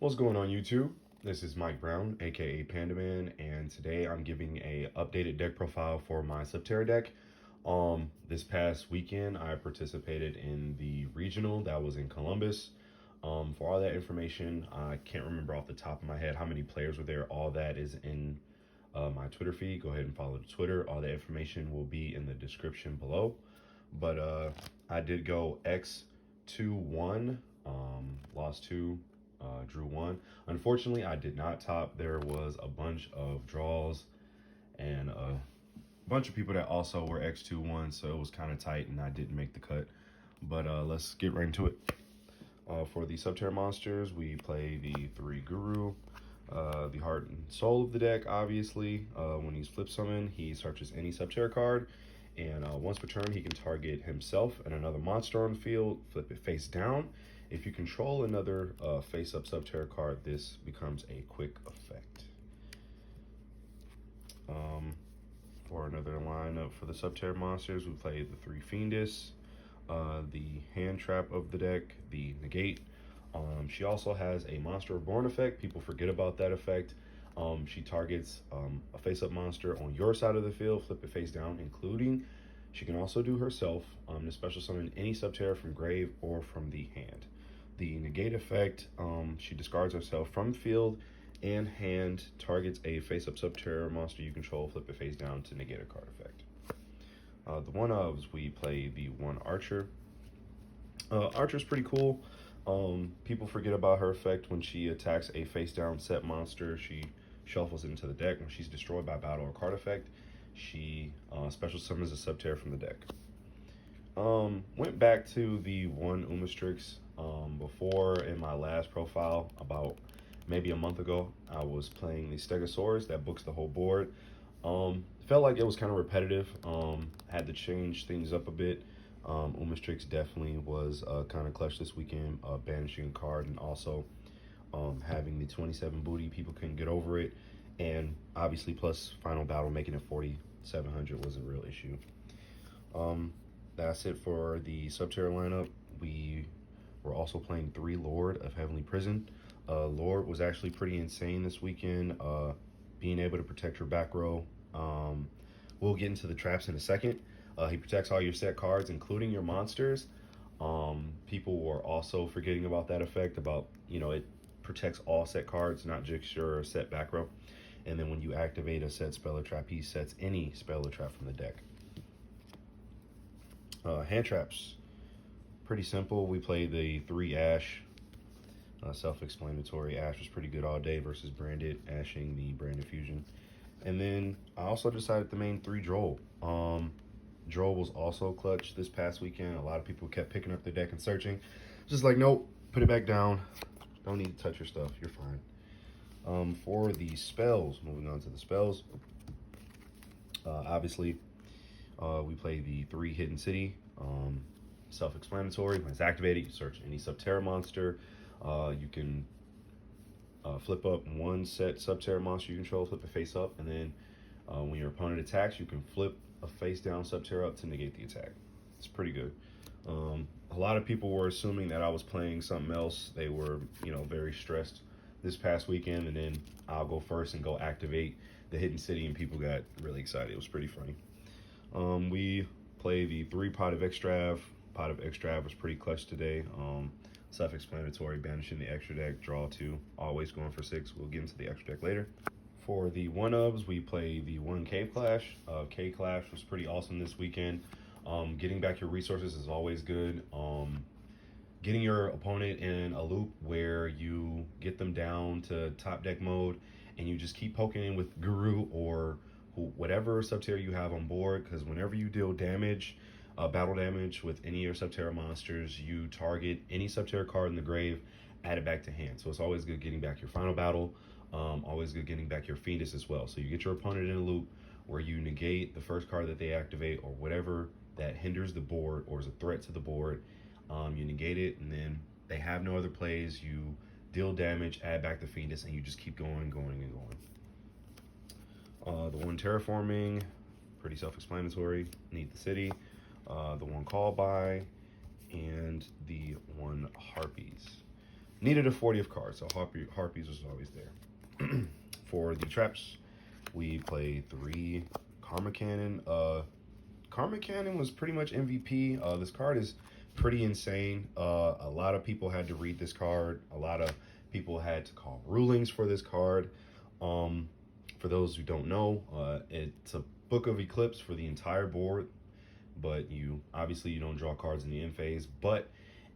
What's going on YouTube? This is Mike Brown, aka Pandaman, and today I'm giving a updated deck profile for my Subterror deck. This past weekend I participated in the regional that was in Columbus. For all that information, I can't remember off the top of my head how many players were there. All that is in my Twitter feed. Go ahead and follow the Twitter. All the information will be in the description below. But I did go X2-1, lost 2. Drew 1. Unfortunately, I did not top. There was a bunch of draws and a bunch of people that also were X2-1, so it was kind of tight and I didn't make the cut. But let's get right into it. For the Subterror monsters, we play the 3 Guru, the heart and soul of the deck, obviously. When he's flip summoned, he searches any Subterror card, and once per turn, he can target himself and another monster on the field, flip it face down. If you control another face-up Subterror card, this becomes a quick effect. For another lineup for the Subterror monsters, we play the 3 Fiendess, the hand trap of the deck, the Negate. She also has a Monster Reborn effect. People forget about that effect. She targets a face-up monster on your side of the field, flip it face down, including she can also do herself to special summon any Subterror from grave or from the hand. The Negate effect, she discards herself from field and hand, targets a face-up Subterror monster you control, flip it face down to negate a card effect. The one-ofs, we play the 1 Archer. Archer's pretty cool. People forget about her effect. When she attacks a face-down set monster, she shuffles it into the deck. When she's destroyed by battle or card effect, she special summons a Subterror from the deck. Went back to the 1 Umastrix. Before, in my last profile, about maybe a month ago, I was playing the Stegosaurus that books the whole board. Felt like it was kind of repetitive. Had to change things up a bit. Umastrix definitely was kind of clutch this weekend, banishing a card, and also having the 27 booty. People couldn't get over it, and obviously plus final battle making it 4,700 was a real issue. That's it for the Subterror lineup. We're also playing 3 Lord of Heavenly Prison. Lord was actually pretty insane this weekend, being able to protect her back row. We'll get into the traps in a second. He protects all your set cards, including your monsters. People were also forgetting about that effect, about, it protects all set cards, not just your set back row. And then when you activate a set spell or trap, he sets any spell or trap from the deck. Hand traps. Pretty simple. We play the 3 Ash. Self-explanatory. Ash was pretty good all day versus Branded, ashing the Branded Fusion. And then I also decided to main 3 Droll. Droll was also clutch this past weekend. A lot of people kept picking up their deck and searching. Just like, nope, put it back down. Don't need to touch your stuff. You're fine. For the spells, moving on to the spells. Obviously, we play the 3 Hidden City. Self-explanatory. When it's activated, you search any Subterror monster. You can flip up 1 set Subterror monster you control, flip it face up, and then when your opponent attacks, you can flip a face down Subterror up to negate the attack. It's pretty good. A lot of people were assuming that I was playing something else. They were, very stressed this past weekend, and then I'll go first and go activate the Hidden City, and people got really excited. It was pretty funny. We play the 3 Pot of Extrav. Pot of Extrav was pretty clutch today. Self-explanatory, banishing the extra deck, draw 2, always going for 6. We'll get into the extra deck later. For the 1-ofs, we play the 1 Cave Clash. Cave Clash was pretty awesome this weekend. Getting back your resources is always good. Getting your opponent in a loop where you get them down to top deck mode and you just keep poking in with Guru or whatever Subterror you have on board, because whenever you deal damage, battle damage with any of your Subterror monsters, you target any Subterror card in the grave, add it back to hand. So it's always good getting back your final battle. Always good getting back your Fiendess as well. So you get your opponent in a loop where you negate the first card that they activate or whatever that hinders the board or is a threat to the board. You negate it, and then they have no other plays. You deal damage, add back the Fiendess, and you just keep going, and going. The 1 Terraforming, pretty self-explanatory. Need the City. The 1 Call By, and the 1 Harpies. needed a 40th card, so Harpies was always there. For the traps, we played 3 Karma Cannon. Karma Cannon was pretty much MVP. This card is pretty insane. A lot of people had to read this card. A lot of people had to call rulings for this card. For those who don't know, it's a Book of Eclipse for the entire board, but you don't draw cards in the end phase. But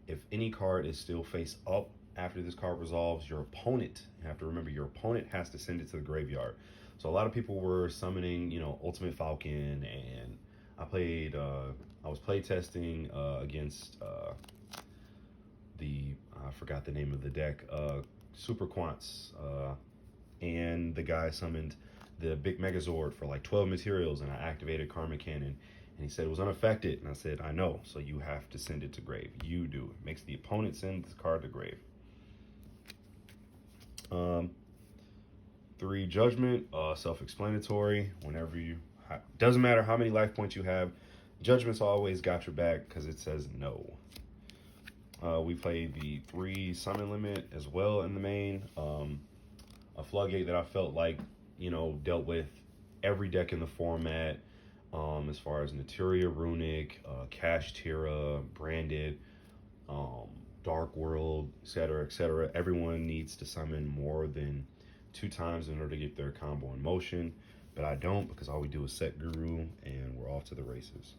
if any card is still face up after this card resolves, you have to remember, your opponent has to send it to the graveyard. So a lot of people were summoning, Ultimate Falcon, and I was play testing against I forgot the name of the deck, Super Quants, and the guy summoned the big Megazord for like 12 materials, and I activated Karma Cannon, and he said it was unaffected, and I said, I know, so you have to send it to grave. You do. It makes the opponent send this card to grave. 3 Judgment, self-explanatory. Doesn't matter how many life points you have, Judgment's always got your back because it says no. We played the 3 Summon Limit as well in the main. A Floodgate that I felt like, dealt with every deck in the format, as far as Naturia, Runic, Kashtira, Branded, Dark World, etc., etc. Everyone needs to summon more than 2 times in order to get their combo in motion, but I don't, because all we do is set Guru and we're off to the races.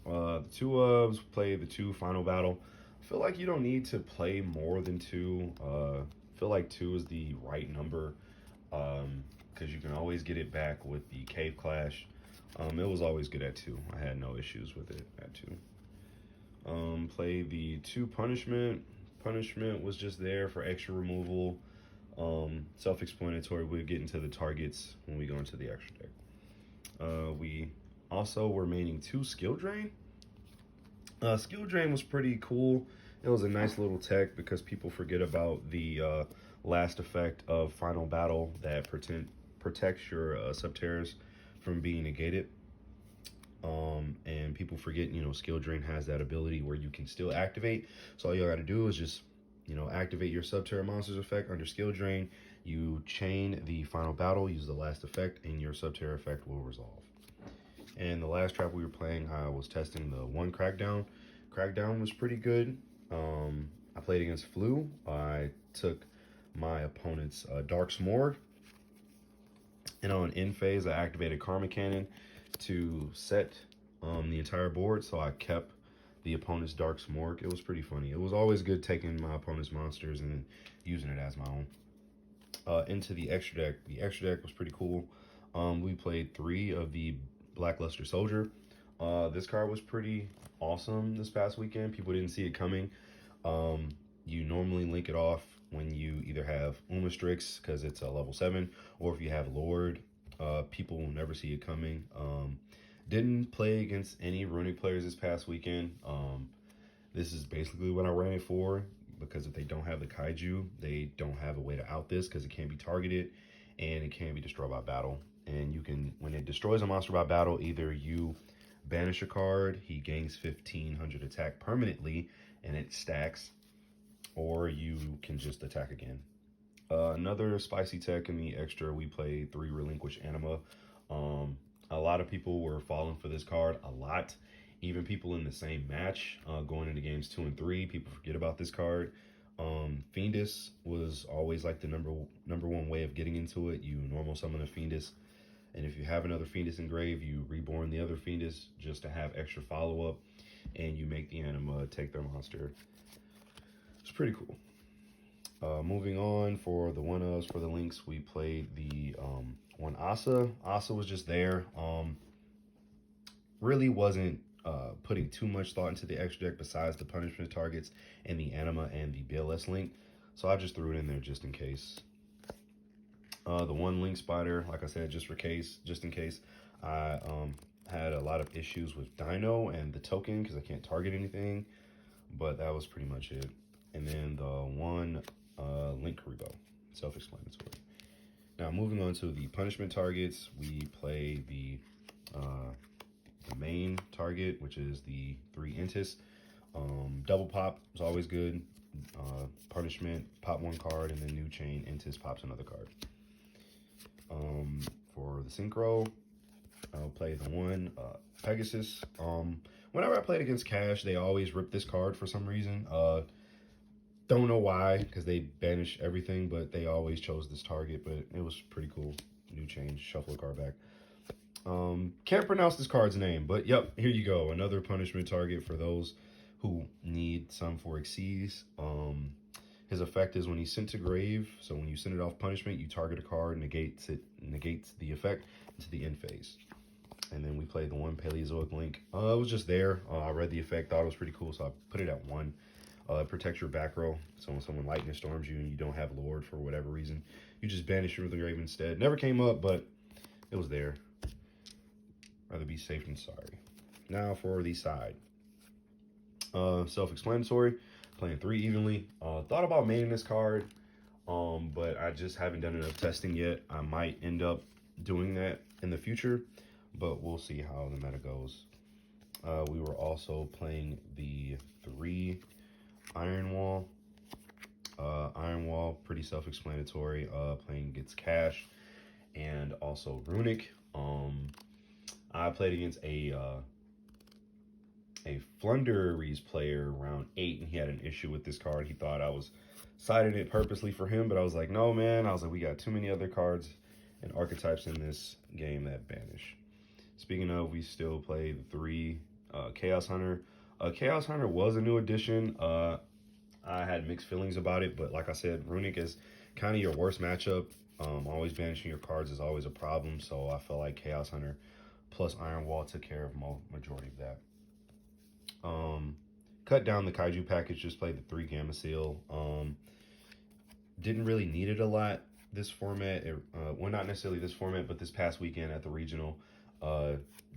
The 2 ofs play the 2 Final Battle. I feel like you don't need to play more than 2. I feel like 2 is the right number, because you can always get it back with the Cave Clash. It was always good at 2. I had no issues with it at 2. Play the 2 Punishment. Punishment was just there for extra removal. Self-explanatory. We'll get into the targets when we go into the extra deck. We also were maining 2 Skill Drain. Skill Drain was pretty cool. It was a nice little tech because people forget about the last effect of Final Battle that protects your Subterrors from being negated. And people forget, Skill Drain has that ability where you can still activate. So all you gotta do is just, activate your Subterror monsters effect under Skill Drain. You chain the Final Battle, use the last effect, and your Subterror effect will resolve. And the last trap we were playing, I was testing the 1 Crackdown. Crackdown was pretty good. I played against Flu. I took my opponent's Dark Smorg, and on end phase, I activated Karma Cannon to set the entire board, so I kept the opponent's Dark Smorg. It was pretty funny. It was always good taking my opponent's monsters and using it as my own. Into the extra deck. The extra deck was pretty cool. We played 3 of the Blackluster Soldier. This card was pretty awesome this past weekend. People didn't see it coming. You normally link it off when you either have Umastrix, because it's a level 7, or if you have Lord. People will never see it coming. Didn't play against any Runic players this past weekend. This is basically what I ran it for, because if they don't have the Kaiju, they don't have a way to out this, because it can't be targeted and it can't be destroyed by battle. And you can, when it destroys a monster by battle, either you banish a card, he gains 1500 attack permanently and it stacks, or you can just attack again. Another spicy tech in the extra, we played 3 Relinquish Anima. A lot of people were falling for this card a lot. Even people in the same match, going into games 2 and 3, people forget about this card. Fiendus was always like the number 1 way of getting into it. You normal summon a Fiendus, and if you have another Fiendus in grave, you reborn the other Fiendus just to have extra follow-up, and you make the Anima take their monster. It's pretty cool. Moving on, for the 1-ofs, for the links, we played the 1 Asa. Asa was just there. Really wasn't putting too much thought into the extra deck besides the punishment targets and the Anima and the BLS link. So I just threw it in there just in case. The 1 Link Spider, like I said, just in case. I had a lot of issues with Dino and the token because I can't target anything, but that was pretty much it. And then the 1 Link Karibo, self-explanatory. Now moving on to the punishment targets, we play the main target, which is the 3 Intis. Double pop is always good. Punishment, pop one card, and then new chain, Intis pops another card. For the synchro, I'll play the one Pegasus. Whenever I played against Cash, they always rip this card for some reason. Don't know why, because they banish everything, but they always chose this target. But it was pretty cool. New chain, shuffle a card back. Can't pronounce this card's name, but yep, here you go. Another punishment target for those who need some for Xyz. His effect is when he's sent to grave. So when you send it off punishment, you target a card, negates the effect into the end phase. And then we played the one Paleozoic Link. It was just there. I read the effect, thought it was pretty cool, so I put it at 1. It protects your back row. So when someone lightning storms you and you don't have Lord for whatever reason, you just banish from the grave instead. Never came up, but it was there. Rather be safe than sorry. Now for the side. Self-explanatory. Playing 3 evenly. Thought about maining this card, but I just haven't done enough testing yet. I might end up doing that in the future, but we'll see how the meta goes. We were also playing the 3 Iron Wall. Iron Wall, pretty self-explanatory. Playing against Cash and also Runic. I played against a Flunderies player round 8, and he had an issue with this card. He thought I was siding it purposely for him, but I was like, no, man. I was like, we got too many other cards and archetypes in this game that banish. Speaking of, we still play the 3 Chaos Hunter. Chaos Hunter was a new addition. I had mixed feelings about it, but like I said, Runic is kind of your worst matchup. Always banishing your cards is always a problem, so I felt like Chaos Hunter plus Iron Wall took care of majority of that. Cut down the Kaiju package, just played the 3 Gamma Seal. Didn't really need it a lot this format. Well, not necessarily this format, but this past weekend at the regional,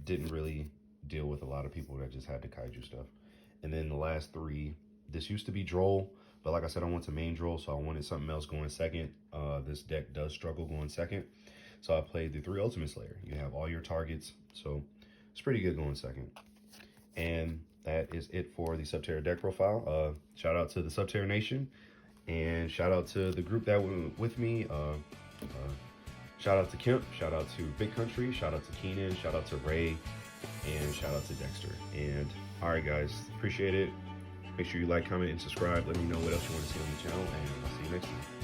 didn't really deal with a lot of people that just had the Kaiju stuff. And then the last 3, this used to be Droll, but like I said, I went to main Droll, so I wanted something else going second. This deck does struggle going second, so I played the 3 Ultimate Slayer. You have all your targets, so it's pretty good going second. And that is it for the Subterror deck profile. Shout out to the Subterror Nation, and shout out to the group that went with me. Shout out to Kemp, shout out to Big Country, shout out to Keenan, shout out to Ray, and shout out to Dexter. And all right, guys, appreciate it. Make sure you like, comment, and subscribe. Let me know what else you want to see on the channel, and I'll see you next time.